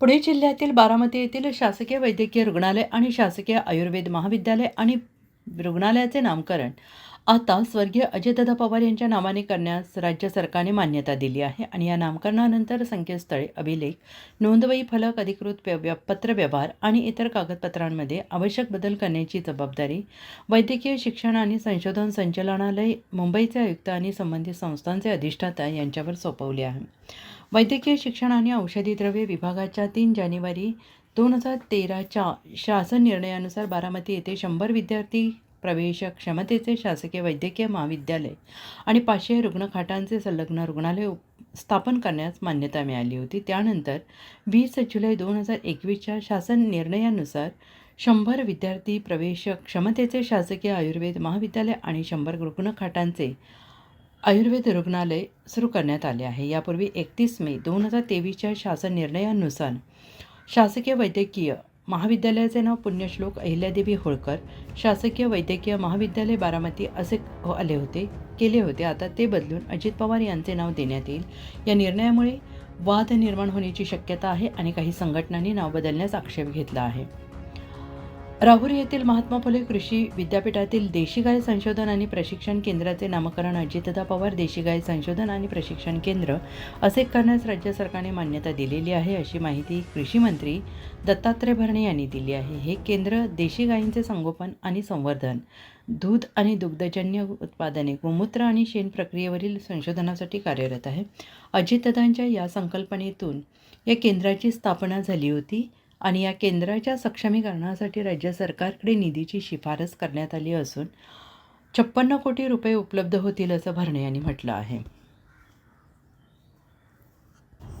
पुणे जिल्ह्यातील बारामती येथील शासकीय वैद्यकीय रुग्णालय आणि शासकीय आयुर्वेद महाविद्यालय आणि रुग्णालयाचे नामकरण आता स्वर्गीय अजयदादा पवार यांच्या नावाने करण्यास राज्य सरकारने मान्यता दिली आहे आणि या नामकरणानंतर संकेतस्थळे, अभिलेख, नोंदवही फलक, अधिकृत पत्रव्यवहार आणि इतर कागदपत्रांमध्ये आवश्यक बदल करण्याची जबाबदारी वैद्यकीय शिक्षण आणि संशोधन संचालनालय, मुंबईचे आयुक्त आणि संबंधित संस्थांचे अधिष्ठाता यांच्यावर सोपवली आहे. वैद्यकीय शिक्षण आणि औषधी द्रव्ये विभागाच्या 3 जानेवारी 2013च्या शासन निर्णयानुसार बारामती येथे 100 विद्यार्थी प्रवेश क्षमतेचे शासकीय वैद्यकीय महाविद्यालय आणि 500 रुग्णखाटांचे संलग्न रुग्णालय स्थापन करण्यास मान्यता मिळाली होती. त्यानंतर 20 जुलै 2021च्या शासन निर्णयानुसार 100 विद्यार्थी प्रवेश क्षमतेचे शासकीय आयुर्वेद महाविद्यालय आणि 100 रुग्णखाटांचे आयुर्वेद रुग्णालय सुरू करण्यात आले आहे. यापूर्वी 31 मे 2023च्या शासन निर्णयानुसार शासकीय वैद्यकीय महाविद्यालयाचे नाव पुण्यश्लोक अहिल्यादेवी होळकर शासकीय वैद्यकीय महाविद्यालय बारामती असे केले होते. आता ते बदलून अजित पवार यांचे नाव देण्यात येईल. या निर्णयामुळे वाद निर्माण होण्याची शक्यता आहे आणि काही संघटनांनी नाव बदलण्यास आक्षेप घेतला आहे. राहुरी येथील महात्मा फुले कृषी विद्यापीठातील देशी गाय संशोधन आणि प्रशिक्षण केंद्राचे नामकरण अजितदादा पवार देशी गाय संशोधन आणि प्रशिक्षण केंद्र असे करण्यास राज्य सरकारने मान्यता दिलेली आहे, अशी माहिती कृषी मंत्री दत्तात्रय भरणे यांनी दिली आहे. हे केंद्र देशी गायींचे संगोपन आणि संवर्धन, दूध आणि दुग्धजन्य उत्पादने, गोमूत्र आणि शेण प्रक्रियेवरील संशोधनासाठी कार्यरत आहे. अजितदादांच्या या संकल्पनेतून या केंद्राची स्थापना झाली होती आणि या केंद्राच्या सक्षमीकरणासाठी राज्य सरकारकडे निधीची शिफारस करण्यात आली असून 56 कोटी रुपये उपलब्ध होतील असं भरणे यांनी म्हटलं आहे.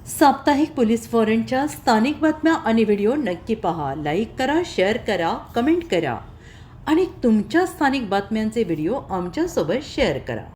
साप्ताहिक पोलीस वॉरंटच्या स्थानिक बातम्या आणि व्हिडिओ नक्की पहा. लाईक करा, शेअर करा, कमेंट करा आणि तुमच्या स्थानिक बातम्यांचे व्हिडिओ आमच्यासोबत शेअर करा.